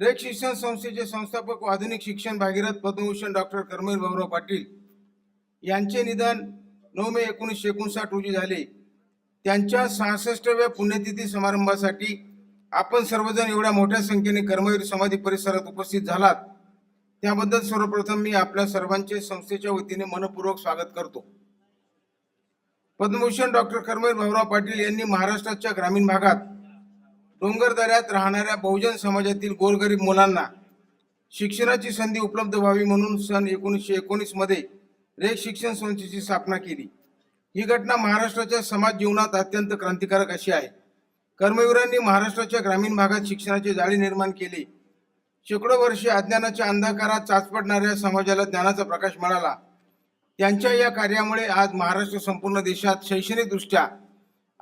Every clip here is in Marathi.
रेक शिक्षण संस्थेचे संस्थापक व आधुनिक शिक्षण भागीरथ पद्मभूषण डॉक्टर कर्मवीर भाऊराव पाटील यांचे निधन 9 मे 1959 रोजी झाले। त्यांच्या 66व्या पुण्यतिथी समारंभासाठी आपण सर्वजण एवढ्या मोठ्या संख्येने कर्मवीर समाधी परिसरात उपस्थित झालात, त्याबद्दल सर्वप्रथम मी आपल्या सर्वांचे संस्थेच्या वतीने मनपूर्वक स्वागत करतो। पद्मभूषण डॉक्टर कर्मवीर भाऊराव पाटील यांनी महाराष्ट्राच्या ग्रामीण भागात डोंगर दऱ्यात राहणाऱ्या बहुजन समाजातील गोरगरीब मुलांना शिक्षणाची संधी उपलब्ध व्हावी म्हणून सन 1919 मध्ये रेक शिक्षण संस्थेची स्थापना केली। ही घटना महाराष्ट्राच्या समाज जीवनात अत्यंत क्रांतिकारक अशी आहे। कर्मवीरांनी महाराष्ट्राच्या ग्रामीण भागात शिक्षणाचे जाळे निर्माण केले। शेकडो वर्षे अज्ञानाच्या अंधकारात चाचपडणाऱ्या समाजाला ज्ञानाचा प्रकाश मिळाला। त्यांच्या या कार्यामुळे आज महाराष्ट्र संपूर्ण देशात शैक्षणिक दृष्ट्या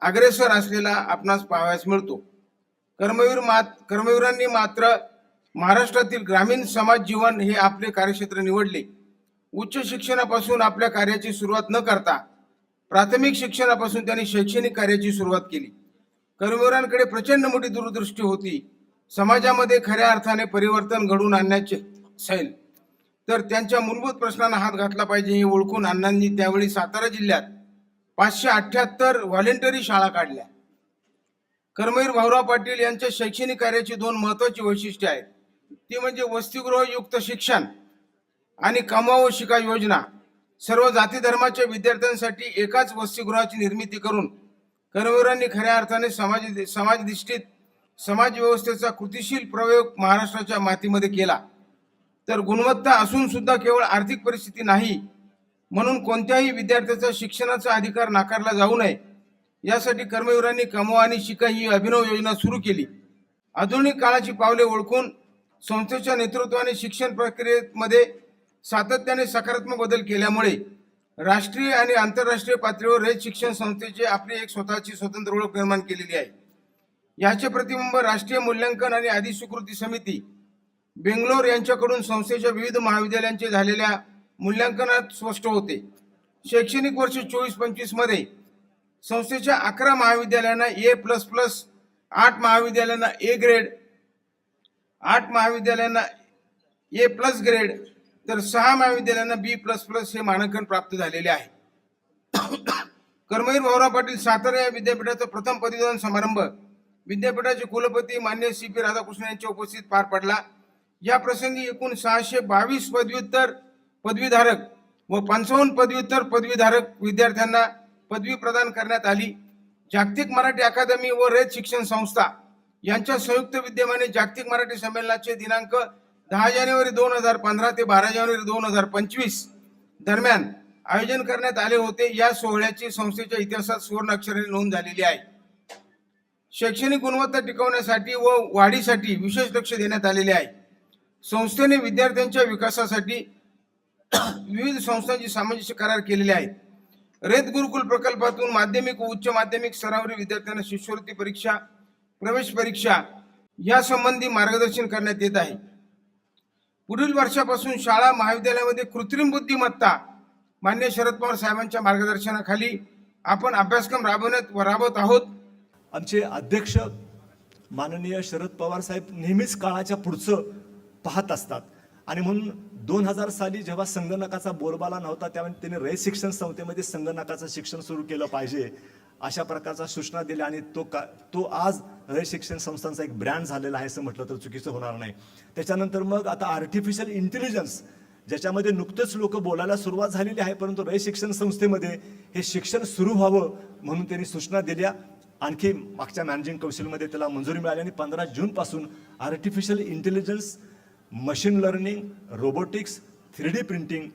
अग्रेसर असलेला आपणास पाहावयास मिळतो। कर्मवीरांनी मात्र महाराष्ट्रातील ग्रामीण समाज जीवन हे आपले कार्यक्षेत्र निवडले। उच्च शिक्षणापासून आपल्या कार्याची सुरुवात न करता प्राथमिक शिक्षणापासून त्यांनी शैक्षणिक कार्याची सुरुवात केली। कर्मवीरांकडे प्रचंड मोठी दूरदृष्टी होती। समाजामध्ये खऱ्या अर्थाने परिवर्तन घडवून आणण्याचे असेल तर त्यांच्या मूलभूत प्रश्नांना हात घातला पाहिजे हे ओळखून अण्णांनी त्यावेळी सातारा जिल्ह्यात 578 व्हॉलेंटरी शाळा काढल्या। कर्मवीर भाऊराव पाटील यांच्या शैक्षणिक कार्याची 2 महत्त्वाची वैशिष्ट्ये आहेत, ती म्हणजे वसतिगृहयुक्त शिक्षण आणि कमवा व शिका योजना। सर्व जाती धर्माच्या विद्यार्थ्यांसाठी एकाच वसतिगृहाची निर्मिती करून कर्मवीरांनी खऱ्या अर्थाने समाजधिष्ठित समाज व्यवस्थेचा कृतिशील प्रयोग महाराष्ट्राच्या मातीमध्ये केला। तर गुणवत्ता असून सुद्धा केवळ आर्थिक परिस्थिती नाही म्हणून कोणत्याही विद्यार्थ्याचा शिक्षणाचा अधिकार नाकारला जाऊ नये यासाठी कर्मवीरांनी कमवा आणि शिका ही अभिनव योजना सुरू केली। आधुनिक काळाची पावले ओळखून संस्थेच्या नेतृत्वाने शिक्षण प्रक्रियेमध्ये सातत्याने सकारात्मक बदल केल्यामुळे राष्ट्रीय आणि आंतरराष्ट्रीय पातळीवर रेक शिक्षण संस्थेचे आपली एक स्वतःची स्वतंत्र ओळख निर्माण केलेली आहे। याचे प्रतिबिंब राष्ट्रीय मूल्यांकन आणि अधिस्वीकृती समिती बेंगलोर यांच्याकडून संस्थेच्या विविध महाविद्यालयांचे झालेल्या मूल्यांकनात स्पष्ट होते। शैक्षणिक वर्ष 24-25 मध्ये संस्थेच्या 11 महाविद्यालयांना A++, 8 महाविद्यालयांना A ग्रेड, 8 महाविद्यालयांना A+ ग्रेड तर 6 महाविद्यालयांना B++ हे मानांकन प्राप्त झालेले आहे। कर्मवीर भाऊराव पाटील सातारा या विद्यापीठाचा प्रथम पदवीदान समारंभ विद्यापीठाचे कुलपती मान्य CP राधाकृष्ण यांच्या उपस्थितीत पार पडला। या प्रसंगी एकूण 622 पदव्युत्तर पदवीधारक व 55 पदव्युत्तर पदवीधारक विद्यार्थ्यांना पदवी प्रदान करण्यात आली। जागतिक मराठी अकादमी व रेक शिक्षण संस्था यांच्या संयुक्त विद्यमाने जागतिक मराठी संमेलनाचे दिनांक 10 जानेवारी 2015 ते 12 जानेवारी 2025 दरम्यान आयोजन करण्यात आले होते। या सोहळ्याची संस्थेच्या इतिहासात सुवर्ण अक्षराने नोंद झालेली आहे। शैक्षणिक गुणवत्ता टिकवण्यासाठी व वाढीसाठी विशेष लक्ष देण्यात आलेले आहे। संस्थेने विद्यार्थ्यांच्या विकासासाठी विविध संस्थांची सामंजस्य करार केलेले आहेत। रेत गुरुकुल प्रकल्पातून माध्यमिक व उच्च माध्यमिक स्तरावरील विद्यार्थ्यांना शिष्यवृत्ती परीक्षा, प्रवेश परीक्षा यासंबंधी मार्गदर्शन करण्यात येत आहे। पुढील वर्षापासून शाळा महाविद्यालयामध्ये कृत्रिम बुद्धिमत्ता मान्य शरद पवार साहेबांच्या मार्गदर्शनाखाली आपण अभ्यासक्रम राबवत आहोत। आमचे अध्यक्ष माननीय शरद पवार साहेब नेहमीच काळाच्या पुढचं पाहत असतात आणि म्हणून 2000 साली जेव्हा संगणकाचा बोलबाला नव्हता त्यावेळी त्यांनी रेक शिक्षण संस्थेमध्ये संगणकाचं शिक्षण सुरू केलं पाहिजे अशा प्रकारच्या सूचना दिल्या आणि तो आज रेक शिक्षण संस्थांचा एक ब्रँड झालेला आहे असं म्हटलं तर चुकीचं होणार नाही। त्याच्यानंतर मग आता आर्टिफिशियल इंटेलिजन्स ज्याच्यामध्ये नुकतेच लोक बोलायला सुरुवात झालेली आहे, परंतु रेक शिक्षण संस्थेमध्ये हे शिक्षण सुरू व्हावं म्हणून त्यांनी सूचना दिल्या। आणखी मागच्या मॅनेजिंग कौन्सिलमध्ये त्याला मंजुरी मिळाली आणि 15 जूनपासून artificial intelligence, machine learning, robotics, 3D printing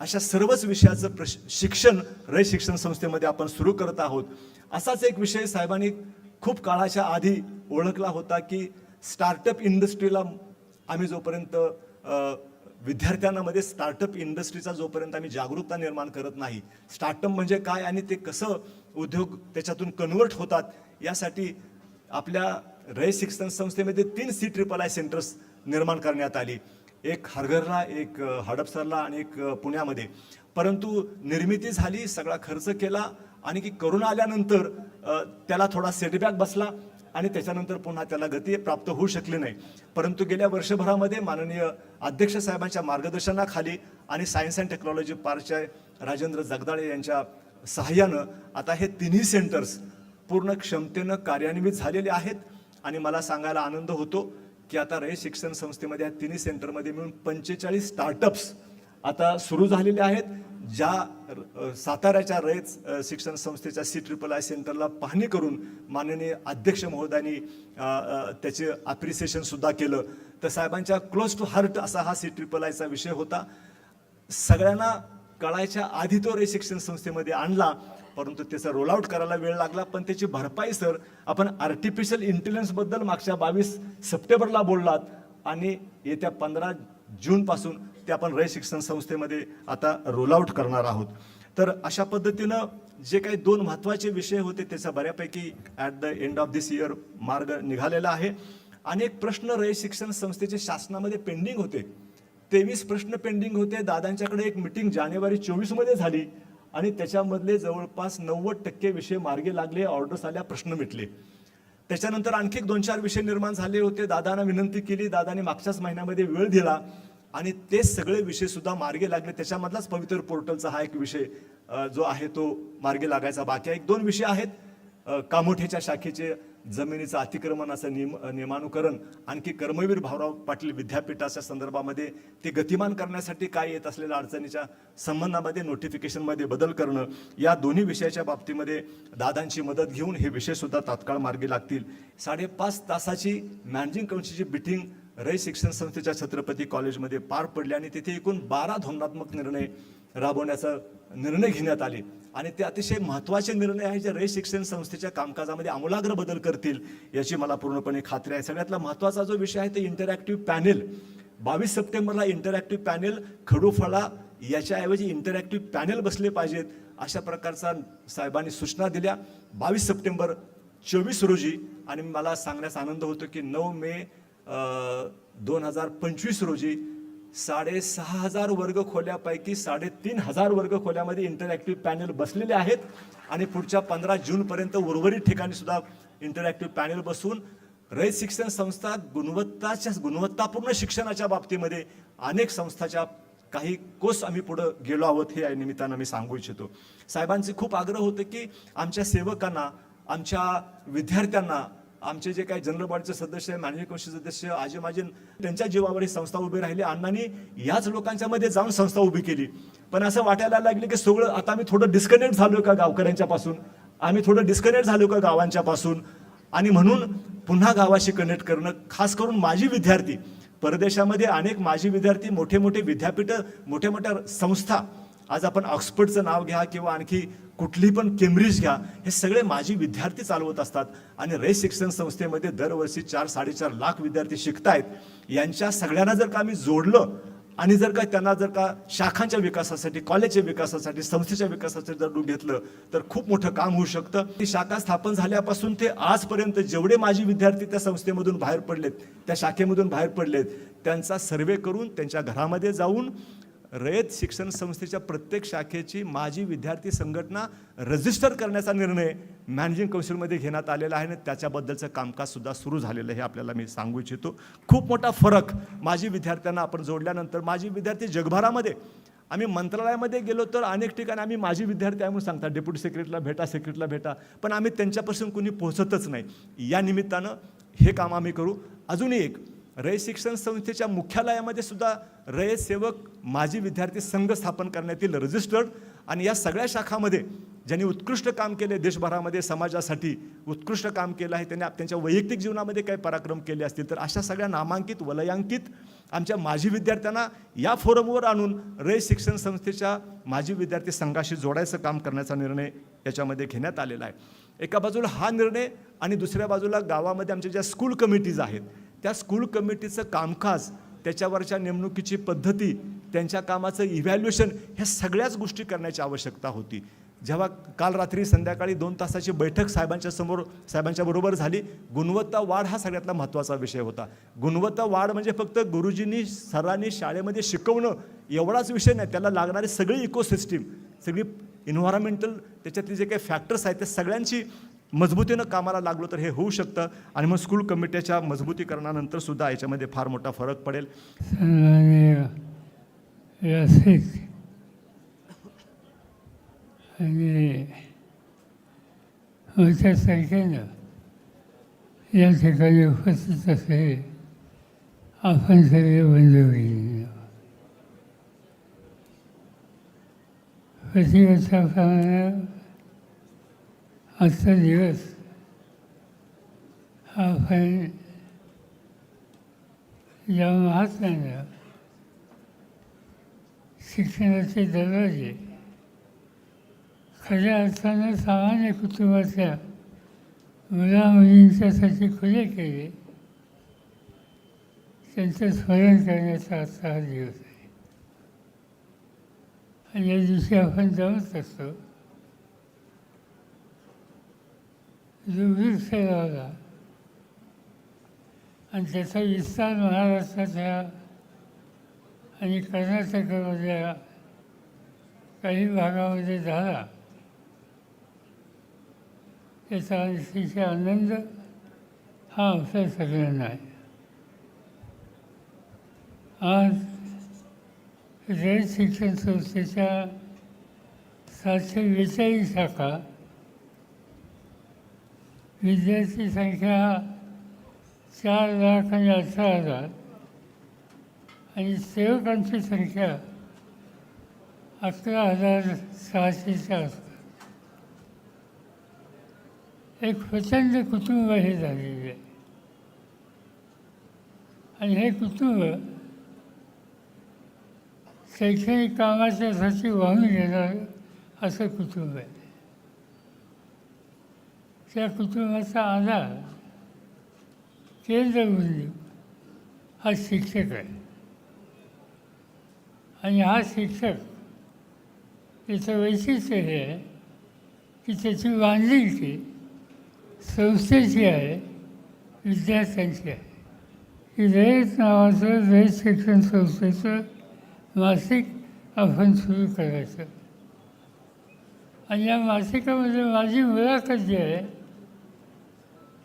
अशा सर्वच विषयाचं शिक्षण रेक शिक्षण संस्थेमध्ये आपण सुरू करत आहोत। असाच एक विषय साहेबांनी खूप काळाच्या आधी ओळखला होता की स्टार्टअप इंडस्ट्रीला आम्ही जोपर्यंत विद्यार्थ्यांमध्ये स्टार्टअप इंडस्ट्रीचा जोपर्यंत आम्ही जागरूकता निर्माण करत नाही, स्टार्टअप म्हणजे काय आणि ते कसं उद्योग त्याच्यातून कन्वर्ट होतात यासाठी आपल्या रेक शिक्षण संस्थेमध्ये 3 CIII सेंटर्स निर्माण करण्यात आली। एक हरघरला, एक हडपसरला आणि एक पुण्यामध्ये। परंतु निर्मिती झाली, सगळा खर्च केला आणि की करोना आल्यानंतर त्याला थोडा सेटबॅक बसला आणि त्याच्यानंतर पुन्हा त्याला गती प्राप्त होऊ शकली नाही. परंतु गेल्या वर्षभरामध्ये माननीय अध्यक्ष साहेबांच्या मार्गदर्शनाखाली आणि सायन्स अँड टेक्नॉलॉजी पार्कच्या राजेंद्र जगदाळे यांच्या सहाय्यानं आता हे तिन्ही सेंटर्स पूर्ण क्षमतेनं कार्यान्वित झालेले आहेत. आणि मला सांगायला आनंद होतो की आता रयत शिक्षण संस्थेमध्ये या तिन्ही सेंटरमध्ये मिळून 45 स्टार्टअप्स आता सुरू झालेले आहेत. ज्या साताऱ्याच्या रयत शिक्षण संस्थेच्या CIII सेंटरला पाहणी करून माननीय अध्यक्ष महोदयांनी त्याचे अप्रिसिएशन सुद्धा केलं. तर साहेबांच्या क्लोज टू हार्ट असा हा CIIIचा विषय होता. सगळ्यांना कळायच्या आधी तो रयत शिक्षण संस्थेमध्ये आणला, परंतु त्याचा रोल आउट करायला वेळ लागला. पण त्याची भरपाई सर आपण आर्टिफिशियल इंटेलिजन्सबद्दल मागच्या 22 सप्टेंबरला बोललात आणि येत्या 15 जूनपासून ते आपण रयत शिक्षण संस्थेमध्ये आता रोल आउट करणार आहोत. तर अशा पद्धतीनं जे काही 2 महत्त्वाचे विषय होते त्याचा बऱ्यापैकी at the end of this year मार्ग निघालेला आहे. अनेक प्रश्न रयत शिक्षण संस्थेचे शासनामध्ये पेंडिंग होते. 23 प्रश्न पेंडिंग होते. दादांच्याकडे एक मिटिंग जानेवारी 24 मध्ये झाली आणि त्याच्यामधले जवळपास 90% विषय मार्गी लागले, ऑर्डर्स आल्या, प्रश्न मिटले. त्याच्यानंतर आणखी 2-4 विषय निर्माण झाले होते. दादांना विनंती केली, दादांनी मागच्याच महिन्यामध्ये वेळ दिला आणि ते सगळे विषय सुद्धा मार्गी लागले. त्याच्यामधलाच पवित्र पोर्टलचा हा एक विषय जो आहे तो मार्गी लागायचा बाकी आहे. 1-2 विषय आहेत. कामोठेच्या शाखेचे जमिनीचं अतिक्रमणाचं नियमानुकरण, आणखी कर्मवीर भाऊराव पाटील विद्यापीठाच्या संदर्भामध्ये ते गतिमान करण्यासाठी काय येत असलेल्या अडचणीच्या संबंधामध्ये नोटिफिकेशनमध्ये बदल करणं, या दोन्ही विषयाच्या बाबतीमध्ये दादांची मदत घेऊन हे विषय सुद्धा तात्काळ मार्गी लागतील. 5.5 तासाची मॅनेजिंग कमिटीची मीटिंग रयत शिक्षण संस्थेच्या छत्रपती कॉलेजमध्ये पार पडली आणि तिथे एकूण 12 धोरणात्मक निर्णय राबवण्याचा निर्णय घेण्यात आले. आणि ते अतिशय महत्त्वाचे निर्णय आहे जे रयत शिक्षण संस्थेच्या कामकाजामध्ये आमूलाग्र बदल करतील याची मला पूर्णपणे खात्री आहे. सगळ्यातला महत्त्वाचा जो विषय आहे ते इंटरॅक्टिव्ह पॅनेल. 22 सप्टेंबरला इंटरॅक्टिव्ह पॅनेल खडूफळा याच्याऐवजी इंटरॅक्टिव्ह पॅनेल बसले पाहिजेत अशा प्रकारचा साहेबांनी सूचना दिल्या 22 सप्टेंबर 24 रोजी. आणि मला सांगण्यास आनंद होतो की 9 मे 2025 रोजी 6,500 वर्ग खोल्यापैकी 3,500 वर्ग खोल्यामध्ये इंटरॅक्टिव्ह पॅनेल बसलेले आहेत आणि पुढच्या 15 जूनपर्यंत उर्वरित ठिकाणी सुद्धा इंटरॅक्टिव्ह पॅनेल बसून रयत शिक्षण संस्था गुणवत्तापूर्ण शिक्षणाच्या बाबतीमध्ये अनेक संस्थाच्या काही कोर्स आम्ही पुढे गेलो आहोत हे या निमित्तानं मी सांगू इच्छितो. साहेबांचे खूप आग्रह होते की आमच्या सेवकांना, आमच्या विद्यार्थ्यांना, आमचे जे काही जनरल बॉडीचे सदस्य, मॅनेजिंग कमिटी सदस्य, आजी माजी, त्यांच्या जीवावर ही संस्था उभी राहिली. अण्णांनी याच लोकांच्या मध्ये जाऊन संस्था उभी केली. पण असं वाटायला लागले की सगळं आता आम्ही थोडं डिस्कनेक्ट झालो का गावकऱ्यांच्या पासून, आम्ही थोडं डिस्कनेक्ट झालो का गावांच्या पासून. आणि म्हणून पुन्हा गावाशी कनेक्ट करणं, खास करून माजी विद्यार्थी, परदेशामध्ये अनेक माजी विद्यार्थी, मोठे मोठे विद्यापीठं, मोठ्या मोठ्या संस्था, आज आपण ऑक्सफर्डचं नाव घ्या किंवा आणखी कुठली पण केम्ब्रिज घ्या, हे सगळे माजी विद्यार्थी चालवत असतात. आणि रयत शिक्षण संस्थेमध्ये दरवर्षी 4-4.5 लाख विद्यार्थी शिकतायत. यांच्या सगळ्यांना जर का आम्ही जोडलं आणि जर का त्यांना जर का शाखांच्या विकासासाठी, कॉलेजच्या विकासासाठी, संस्थेच्या विकासासाठी जर घेतलं तर खूप मोठं काम होऊ शकतं. ती शाखा स्थापन झाल्यापासून ते आजपर्यंत जेवढे माजी विद्यार्थी त्या संस्थेमधून बाहेर पडलेत, त्या शाखेमधून बाहेर पडलेत, त्यांचा सर्वे करून त्यांच्या घरामध्ये जाऊन रयत शिक्षण संस्थेच्या प्रत्येक शाखेची माजी विद्यार्थी संघटना रजिस्टर करण्याचा निर्णय मॅनेजिंग कौन्सिलमध्ये घेण्यात आलेला आहे आणि त्याच्याबद्दलचं कामकाज सुद्धा सुरू झालेलं आहे. आपल्याला मी सांगू इच्छितो खूप मोठा फरक माजी विद्यार्थ्यांना आपण जोडल्यानंतर. माजी विद्यार्थी जगभरामध्ये, आम्ही मंत्रालयामध्ये गेलो तर अनेक ठिकाणी आम्ही माजी विद्यार्थी आहे म्हणून सांगतात, डेप्युटी सेक्रेटरीला भेटा, सेक्रेटरीला भेटा, पण आम्ही त्यांच्यापासून कुणी पोहोचतच नाही. या निमित्तानं हे काम आम्ही करू. अजूनही एक, रयत शिक्षण संस्थेच्या मुख्यालयामध्ये सुद्धा रयत सेवक माजी विद्यार्थी संघ स्थापन करण्यात येईल, रजिस्टर्ड. आणि या सगळ्या शाखामध्ये ज्यांनी उत्कृष्ट काम केले, देशभरामध्ये समाजासाठी उत्कृष्ट काम केलं आहे, त्यांनी त्यांच्या वैयक्तिक जीवनामध्ये काही पराक्रम केले असतील तर अशा सगळ्या नामांकित, वलयांकित आमच्या माजी विद्यार्थ्यांना या फोरमवर आणून रयत शिक्षण संस्थेच्या माजी विद्यार्थी संघाशी जोडायचं काम करण्याचा निर्णय याच्यामध्ये घेण्यात आलेला आहे. एका बाजूला हा निर्णय आणि दुसऱ्या बाजूला गावामध्ये आमच्या ज्या स्कूल कमिटीज आहेत त्या स्कूल कमिटीचं कामकाज, त्याच्यावरच्या नेमणुकीची पद्धती, त्यांच्या कामाचं इव्हॅल्युएशन, ह्या सगळ्याच गोष्टी करण्याची आवश्यकता होती. जेव्हा काल रात्री संध्याकाळी 2 तासाची बैठक साहेबांच्या बरोबर झाली, गुणवत्ता वाढ हा सगळ्यातला महत्त्वाचा विषय होता. गुणवत्ता वाढ म्हणजे फक्त गुरुजींनी, सरांनी शाळेमध्ये शिकवणं एवढाच विषय नाही, त्याला लागणारी सगळी इकोसिस्टीम, सगळी इन्व्हायरमेंटल, त्याच्यातले जे काही फॅक्टर्स आहेत त्या सगळ्यांची मजबूतीनं कामाला लागलो तर हे होऊ शकतं आणि मग स्कूल कमिटीच्या मजबूतीकरणानंतर सुद्धा याच्यामध्ये फार मोठा फरक पडेल. सन्माननीय व्यासपीठ आणि मोठ्या संख्येनं या ठिकाणी उपस्थित असलेले आपण सगळे बंधू भगिनी, प्रतिवर्षाप्रमाणे आजचा दिवस हा आपण या महात्म्यानं शिक्षणाचे दरवाजे खऱ्या अर्थानं सामान्य कुटुंबातल्या मुलामुलींच्यासाठी खुले केले, त्यांचं स्मरण करण्याचा आजचा हा दिवस आहे. आणि या दिवशी आपण जमत असतो. जो वृक्ष लावला आणि त्याचा विस्तार महाराष्ट्राच्या आणि कर्नाटकामधल्या काही भागामध्ये झाला, त्याचा अतिशय आनंद हा आपल्या सगळ्यांना आहे. आज रयत शिक्षण संस्थेच्या 742 शाखा, विद्यार्थी संख्या 4,18,000 आणि सेवकांची संख्या 11,600च्या आसपास. एक प्रचंड कुटुंब हे झालेले आहे आणि हे कुटुंब शैक्षणिक कामाच्यासाठी वाहून घेणारं असं कुटुंब आहे. त्या कुटुंबाचा आधार केंद्रबिंदू हा शिक्षक आहे आणि हा शिक्षक त्याचं वैशिष्ट्य हे आहे की त्याची बांधिलकी संस्थेची आहे, विद्यार्थ्यांची आहे. की रयत नावाचं रयत शिक्षण संस्थेचं मासिक आपण सुरू करायचं आणि या मासिकामध्ये माझी मुलाखत जी आहे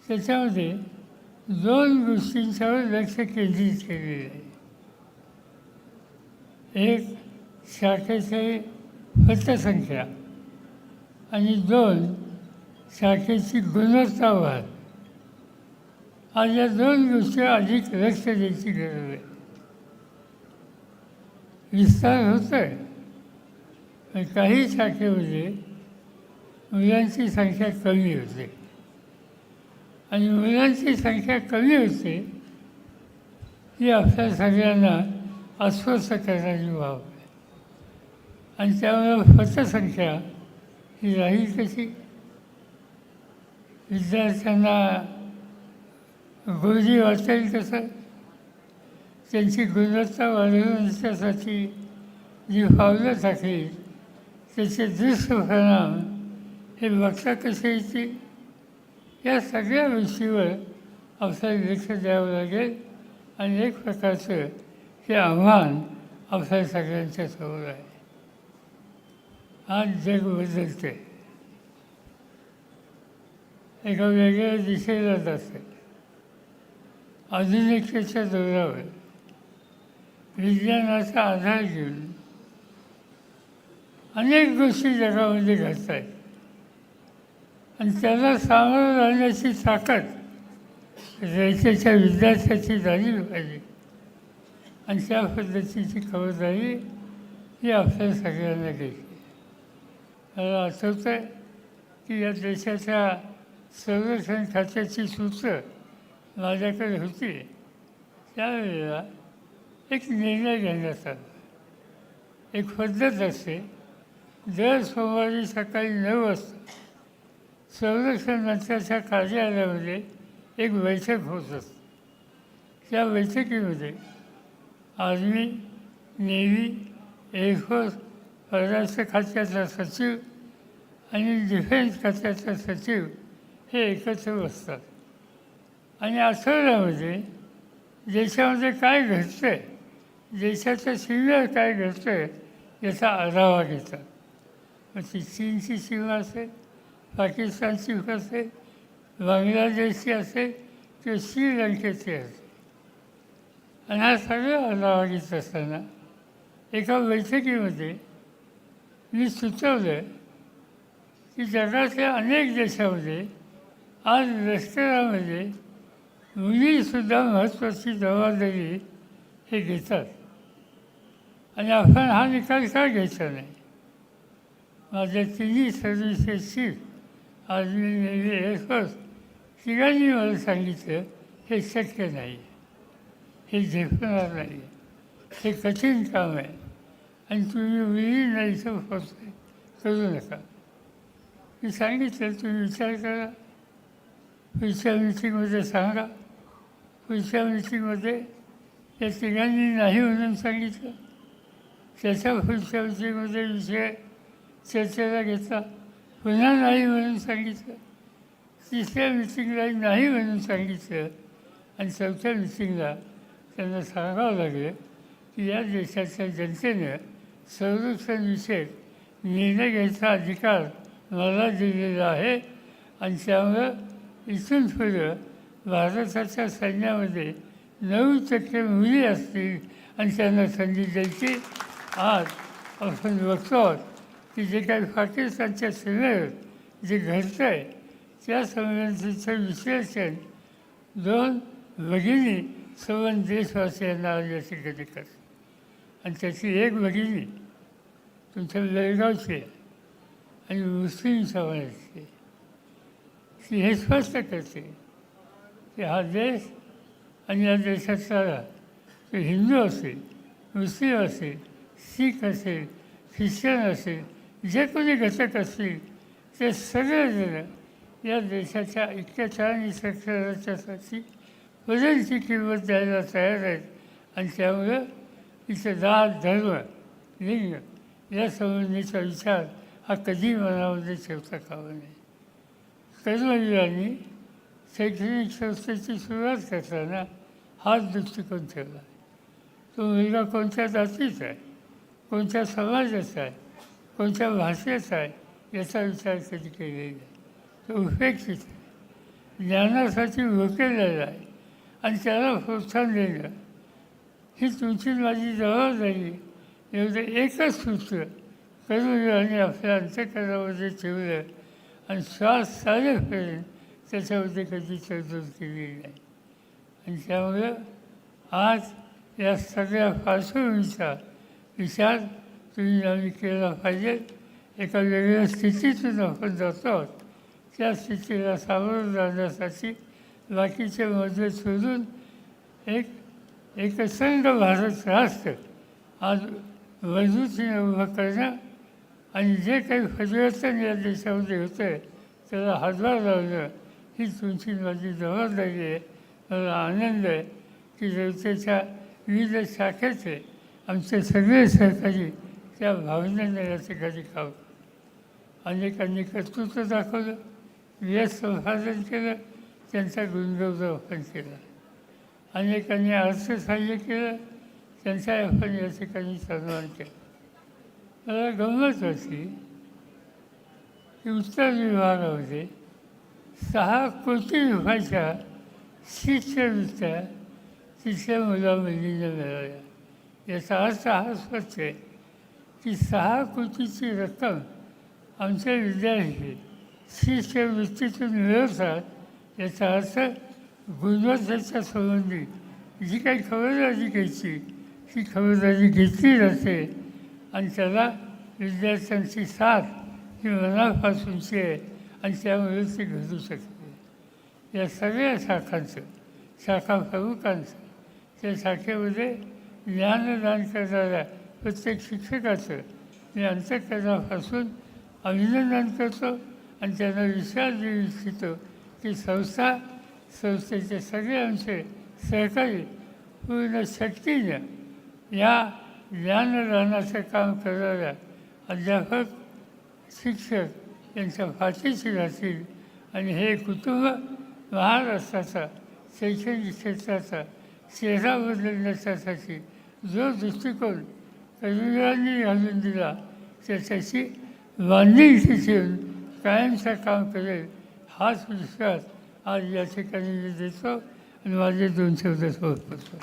त्याच्यामध्ये 2 गोष्टींच्यावर लक्ष केंद्रित केलेलं आहे. एक, शाखेची पतसंख्या आणि 2, शाखेची गुणवत्ता वाढ. आज या 2 गोष्टी अधिक लक्ष द्यायची गरज आहे. विस्तार होतो आहे पण काही शाखेमध्ये मुलांची संख्या कमी होते आणि मुलांची संख्या कमी होते ही आपल्या सगळ्यांना अस्वस्थ करणारी बाब आहे. आणि त्यामुळे पतसंख्या ही राहील कशी? विद्यार्थ्यांना गोडी वाटेल कसं? त्यांची गुणवत्ता वाढवण्यासाठी जी पावलं टाकली त्याचे दुष्परिणाम हे बघता कसे येतील? या सगळ्या गोष्टीवर आपल्याला लक्ष द्यावं लागेल आणि एक प्रकारचं हे आव्हान आपल्या सगळ्यांच्या समोर आहे. आज जग बदलते, एका वेगळ्या दिशेला जाते. आधुनिकतेच्या दौरावर विज्ञानाचा आधार घेऊन अनेक गोष्टी जगामध्ये घडत आहेत आणि त्याला सामोरं राहण्याची ताकद रयतेच्या विद्यार्थ्याची झाली पाहिजे आणि त्या पद्धतीची खबरदारी ही आपल्या सगळ्यांना घ्यायची. मला आठवतं आहे की या देशाच्या संरक्षण खात्याची सूत्र माझ्याकडे होती. त्यावेळेला एक निर्णय घेण्यात आला. एक पद्धत असते, दर सोमवारी सकाळी 9 वाजता संरक्षण मंत्र्याच्या कार्यालयामध्ये एक बैठक होत असते. त्या बैठकीमध्ये आर्मी, नेव्ही, एअरफोर्स, परराष्ट्र खात्याचा सचिव आणि डिफेन्स खात्याचा सचिव हे एकत्र बसतात आणि आठवड्यामध्ये देशामध्ये काय घडतं आहे, देशाच्या सीमेवर काय घडतं आहे याचा आढावा घेतात. मग ती चीनची सीमा असेल, पाकिस्तानची असेल, बांगलादेशची असेल किंवा श्रीलंकेची असेल. आणि हा सगळा आढावा घेत असताना एका बैठकीमध्ये मी सुचवलं की जगातल्या अनेक देशामध्ये आज लष्करामध्ये मुलीसुद्धा महत्त्वाची जबाबदारी हे घेतात आणि आपण हा निकाल का घ्यायचा नाही. माझ्या तिन्ही सर्व्हिसेसची आर्मी, नेव्ही, एअरफोर्स तिघांनी मला सांगितलं हे शक्य नाही, हे झेपणार नाही, हे कठीण काम आहे आणि तुम्ही मुली नाही इथं पोचले करू नका. मी सांगितलं तुम्ही विचार करा, पुढच्या मीटिंगमध्ये सांगा. पुढच्या मीटिंगमध्ये या तिघांनी नाही म्हणून सांगितलं. त्याच्या पुढच्या मीटिंगमध्ये विषय चर्चेला घेतला, पुन्हा नाही म्हणून सांगितलं. तिसऱ्या मिटिंगला नाही म्हणून सांगितलं आणि चौथ्या मिटिंगला त्यांना सांगावं लागलं की या देशाच्या जनतेनं संरक्षणविषयक निर्णय घ्यायचा अधिकार मला दिलेला आहे आणि त्यामुळं इथून पुढं भारताच्या सैन्यामध्ये 9% मुली असतील आणि त्यांना संधी द्यायची. आज आपण बघतो की जे काही पाकिस्तानच्या सीमेवर जे घडतं आहे त्या संवेदनशीलचं विश्लेषण 2 भगिनी संबंध देशवासियांना आज या ठिकाणी करतात आणि त्याची एक भगिनी तुमच्या बेळगावची आहे आणि मुस्लिम समाजाची. ती हे स्पष्ट करते की हा देश आणि या देशातला तो हिंदू असेल, मुस्लिम असेल, शीख असेल, ख्रिश्चन असेल, जे कोणी घटक असतील ते सगळेजण या देशाच्या ऐक्याच्या आणि संरक्षणाच्यासाठी बदलची किंमत द्यायला तयार आहेत आणि त्यामुळं इथं जात, धर्म, लिंग या संबंधीचा विचार हा कधी मनामध्ये ठेवता कामा नये. कर्मवीरांनी शैक्षणिक संस्थेची सुरुवात करताना हाच दृष्टिकोन ठेवला. तो मुलगा कोणत्या जातीचा आहे, कोणत्या समाजाचा आहे, कोणत्या भाषेचा आहे याचा विचार कधी केलेला नाही. तो उपेक्षित आहे, ज्ञानासाठी भुकेलेला आहे आणि त्याला प्रोत्साहन देणं ही तुमची माझी जबाबदारी. एवढं एकच सूत्र कर्मवीरांनी आपल्या अंतःकरणामध्ये ठेवलं आणि श्वास चालेपर्यंत त्याच्यामध्ये कधी तरतूद केलेली नाही. आणि त्यामुळं आज या सगळ्या पार्श्वभूमीचा विचार तुम्ही आम्ही केला पाहिजे. एका वेगळ्या स्थितीतून आपण जातो, त्या स्थितीला सामोरं जाण्यासाठी बाकीचे मतभेद सोडून एकसंघ भारत राष्ट्र आज मजबूतीने उभं करणं आणि जे काही परिवर्तन या देशामध्ये होतं आहे त्याला हातभार लावणं ही तुमची माझी जबाबदारी आहे. मला आनंद आहे की जनतेच्या विविध शाखेचे आमचे सगळे सहकारी त्या भावनेने या ठिकाणी काम. अनेकांनी कर्तृत्व दाखवलं, यश संपादन केलं, त्यांचा गुणगौरव केला. अनेकांनी अर्थसहाय्य केलं, त्यांचा आपण या ठिकाणी सन्मान केला. मला गंमत होती की उत्तर विभागामध्ये 6 कोटी रुपयाच्या शिष्यवृत्त्या तिथल्या मुलामुलींना मिळाल्या. याचा अर्थ हा स्पष्ट आहे की 6 कोटीची रक्कम आमचे विद्यार्थी शिष्यवृत्तीतून मिळवतात. याचा अर्थ गुणवत्तेच्या संबंधी जी काही खबरदारी घ्यायची ती खबरदारी घेतली जाते आणि त्याला विद्यार्थ्यांची साथ ही मनापासूनची आहे आणि त्यामुळे ते घडू शकते. या सगळ्या शाखा प्रमुखांचं त्या शाखेमध्ये ज्ञानदान करणाऱ्या प्रत्येक शिक्षकाचं मी अंतःकरणापासून अभिनंदन करतो आणि त्यांना विश्वास देऊ इच्छितो की संस्थेचे सगळे आमचे सहकारी पूर्ण शक्तीनं या ज्ञानदानाचं काम करणाऱ्या अध्यापक, शिक्षक यांच्या पाठीशी राहतील आणि हे कुटुंब महाराष्ट्राचा शैक्षणिक क्षेत्राचा चेहरा बदलण्यासाठी जो दृष्टिकोन कर्मवीरांनी घालून दिला त्याच्याशी बांधिलकी ठेवून कायमचं काम करेल हाच विश्वास आज या ठिकाणी मी देतो आणि माझे 2 शब्द समर्पितो.